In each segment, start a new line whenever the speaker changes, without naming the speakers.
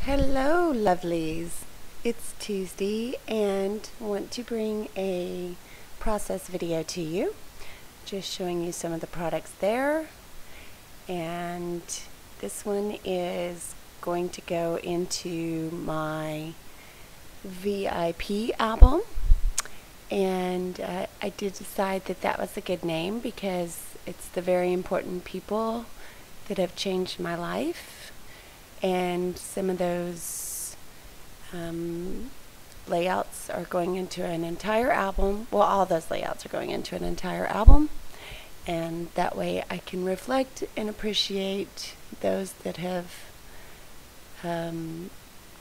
Hello, lovelies. It's Tuesday and I want to bring a process video to you. Just showing you some of the products there. And this one is going to go into my VIP album. And I did decide that that was a good name because it's the very important people that have changed my life. And some of those layouts are going into an entire album. Well, all those layouts are going into an entire album. And that way I can reflect and appreciate those that have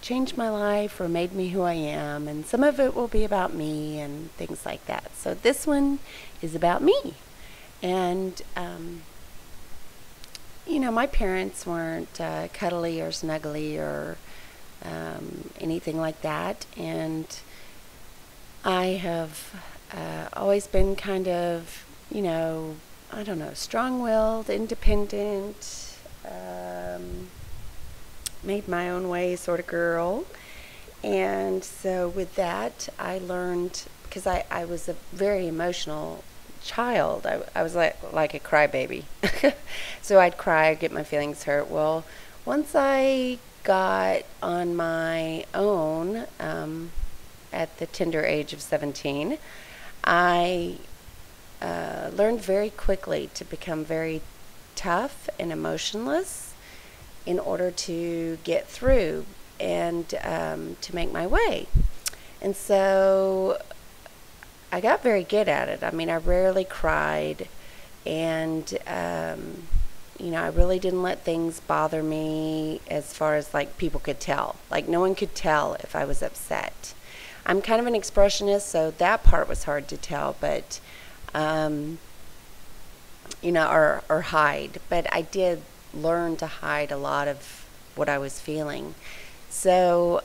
changed my life or made me who I am. And some of it will be about me and things like that. So this one is about me. And you know, my parents weren't cuddly or snuggly or anything like that, and I have always been kind of, you know, I don't know, strong-willed, independent, made my own way sort of girl. And so with that, I learned, because I was a very emotional child. I was like a crybaby. So I'd cry, I'd get my feelings hurt. Well, once I got on my own at the tender age of 17, I learned very quickly to become very tough and emotionless in order to get through and to make my way. And so I got very good at it. I mean, I rarely cried, and you know, I really didn't let things bother me as far as like people could tell. Like no one could tell if I was upset. I'm kind of an expressionist, so that part was hard to tell, but you know, or hide. But I did learn to hide a lot of what I was feeling. So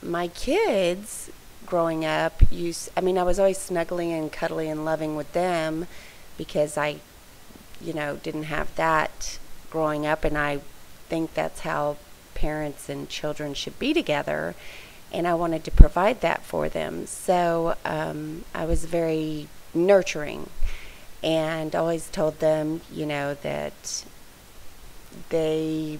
my kids growing up, I mean, I was always snuggly and cuddly and loving with them because I, you know, didn't have that growing up, and I think that's how parents and children should be together, and I wanted to provide that for them. So I was very nurturing and always told them, you know, that they,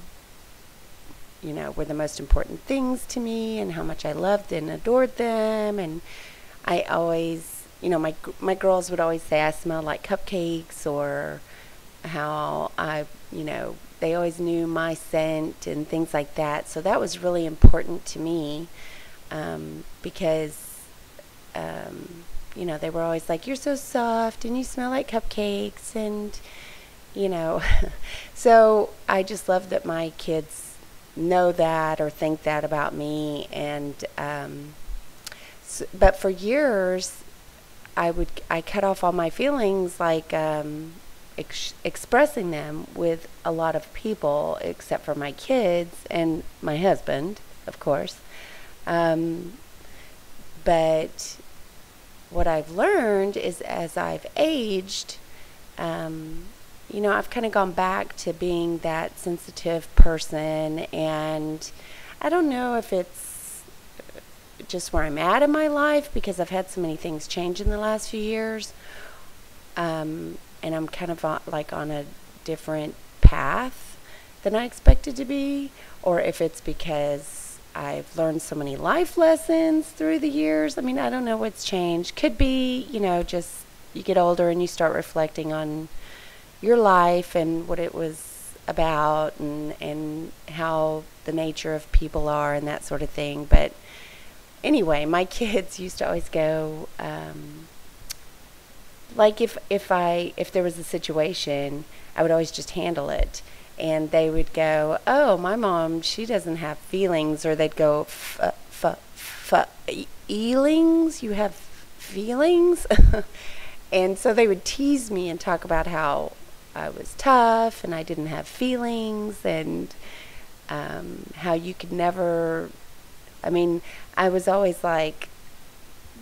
you know, were the most important things to me and how much I loved and adored them. And I always, you know, my girls would always say I smelled like cupcakes, or how I, you know, they always knew my scent and things like that. So that was really important to me because, you know, they were always like, you're so soft and you smell like cupcakes, and, you know, so I just love that my kids know that or think that about me. And but for years I cut off all my feelings, like expressing them with a lot of people except for my kids and my husband, of course. But what I've learned is, as I've aged, you know, I've kind of gone back to being that sensitive person, and I don't know if it's just where I'm at in my life because I've had so many things change in the last few years, and I'm kind of like on a different path than I expected to be, or if it's because I've learned so many life lessons through the years. I mean, I don't know what's changed. Could be, you know, just you get older and you start reflecting on your life and what it was about, and how the nature of people are and that sort of thing. But anyway, my kids used to always go, like if there was a situation, I would always just handle it, and they would go, oh, my mom, she doesn't have feelings, or they'd go, feelings, you have feelings. And so they would tease me and talk about how I was tough and I didn't have feelings, and how you could never, I mean, I was always like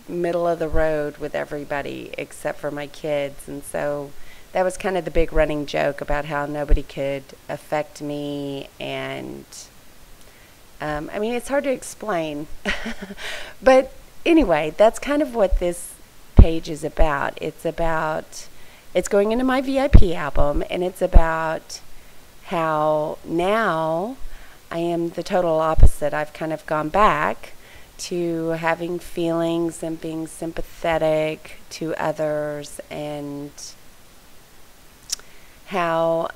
middle of the road with everybody except for my kids. And so that was kind of the big running joke about how nobody could affect me and I mean, it's hard to explain. But anyway, that's kind of what this page is about. It's going into my VIP album, and it's about how now I am the total opposite. I've kind of gone back to having feelings and being sympathetic to others, and how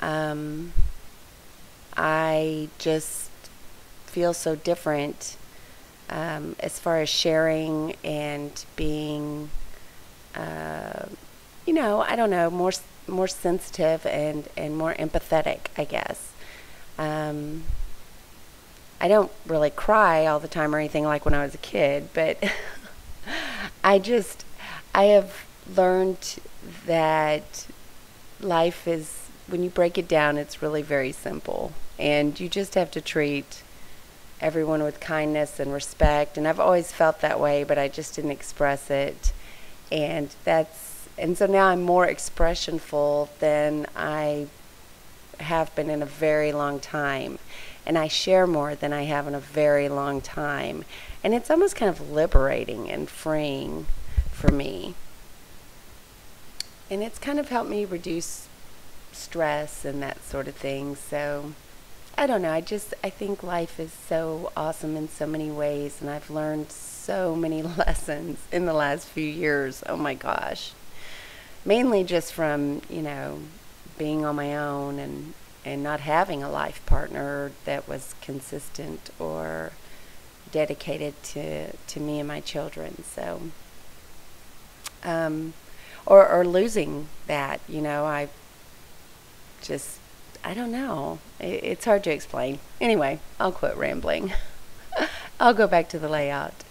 I just feel so different as far as sharing and being, I don't know, more sensitive and more empathetic, I guess. I don't really cry all the time or anything like when I was a kid, but I have learned that life is, when you break it down, it's really very simple. And you just have to treat everyone with kindness and respect. And I've always felt that way, but I just didn't express it. And so now I'm more expressionful than I have been in a very long time. And I share more than I have in a very long time. And it's almost kind of liberating and freeing for me. And it's kind of helped me reduce stress and that sort of thing. So I don't know, I think life is so awesome in so many ways, and I've learned so many lessons in the last few years. Oh my gosh. Mainly just from, being on my own and not having a life partner that was consistent or dedicated to me and my children. So or losing that, I don't know. It's hard to explain. Anyway, I'll quit rambling. I'll go back to the layout.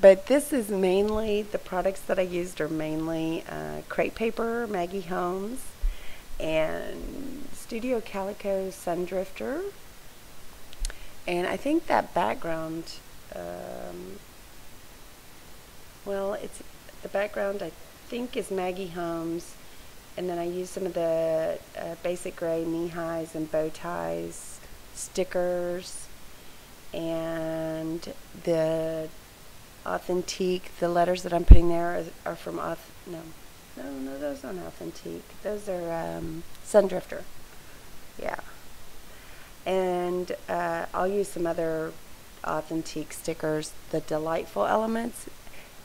But this is mainly, the products that I used are mainly crepe paper, Maggie Holmes, and Studio Calico Sun Drifter. And I think that background, it's the background I think is Maggie Holmes. And then I used some of the basic gray knee-highs and bow ties stickers, and the Authentique. The letters that I'm putting there are from no, those aren't Authentique. Those are Sun Drifter. Yeah. And I'll use some other Authentique stickers, the Delightful Elements.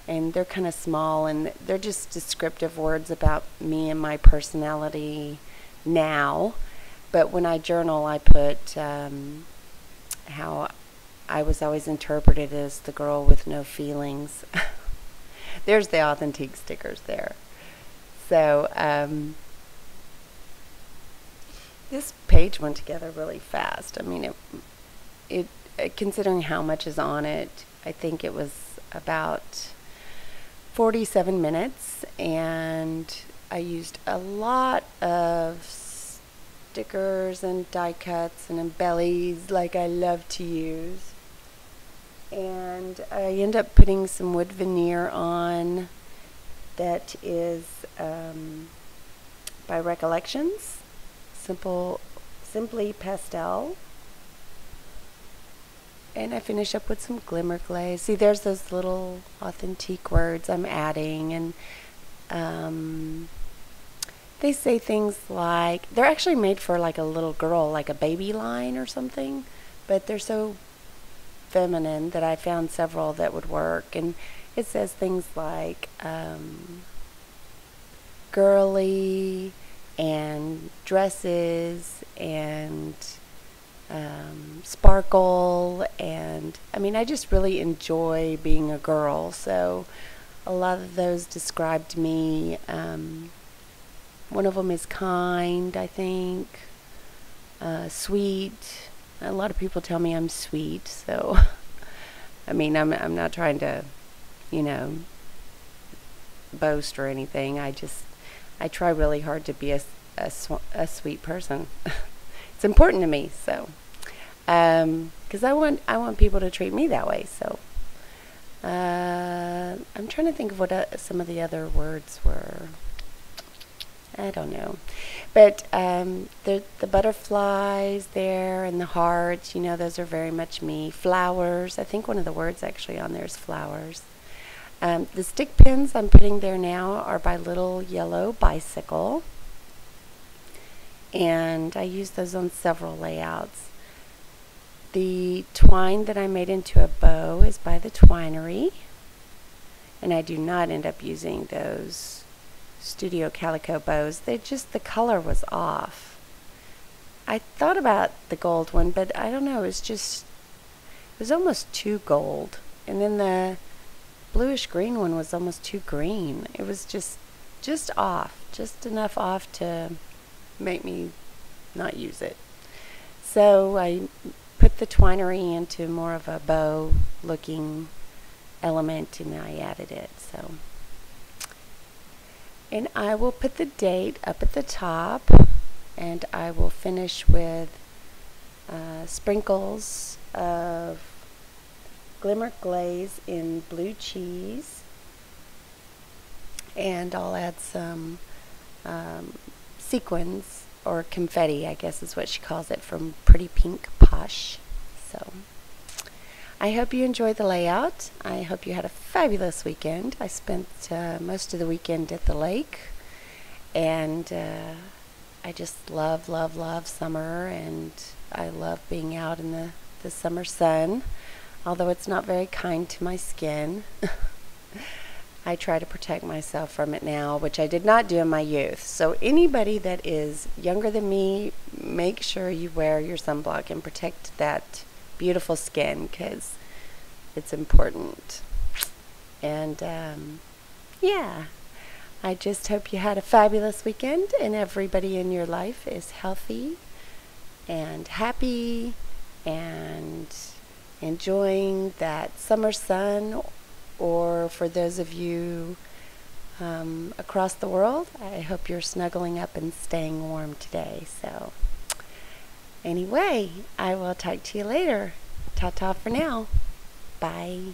And they're kind of small, and they're just descriptive words about me and my personality now. But when I journal, I put how I was always interpreted as the girl with no feelings. There's the Authentique stickers there. So this page went together really fast. I mean, it considering how much is on it, I think it was about 47 minutes, and I used a lot of stickers and die cuts and embellies like I love to use. And I end up putting some wood veneer on that is by Recollections, Simply Pastel. And I finish up with some glimmer glaze. See, there's those little Authentique words I'm adding, and they say things like, they're actually made for like a little girl, like a baby line or something, but they're so feminine that I found several that would work. And it says things like girly and dresses and sparkle, and I mean, I just really enjoy being a girl, so a lot of those described me. One of them is kind, I think, sweet. A lot of people tell me I'm sweet, so I mean, I'm not trying to, boast or anything. I try really hard to be a sweet person. It's important to me, so because I want people to treat me that way. So I'm trying to think of what some of the other words were. I don't know. But the butterflies there and the hearts, you know, those are very much me. Flowers, I think one of the words actually on there is flowers. The stick pins I'm putting there now are by Little Yellow Bicycle. And I use those on several layouts. The twine that I made into a bow is by the Twinery. And I do not end up using those Studio Calico bows. The color was off. I thought about the gold one, but I don't know, it was almost too gold. And then the bluish green one was almost too green. It was just off, just enough off to make me not use it. So I put the twinery into more of a bow looking element, and I added it. So, and I will put the date up at the top, and I will finish with sprinkles of Glimmer Glaze in blue cheese, and I'll add some sequins, or confetti, I guess is what she calls it, from Pretty Pink Posh. So I hope you enjoyed the layout. I hope you had a fabulous weekend. I spent most of the weekend at the lake, and I just love summer, and I love being out in the summer sun, although it's not very kind to my skin. I try to protect myself from it now, which I did not do in my youth. So anybody that is younger than me, make sure you wear your sunblock and protect that beautiful skin, because it's important. And yeah, I just hope you had a fabulous weekend, and everybody in your life is healthy and happy and enjoying that summer sun. Or for those of you across the world, I hope you're snuggling up and staying warm today. So anyway, I will talk to you later. Ta-ta for now. Bye.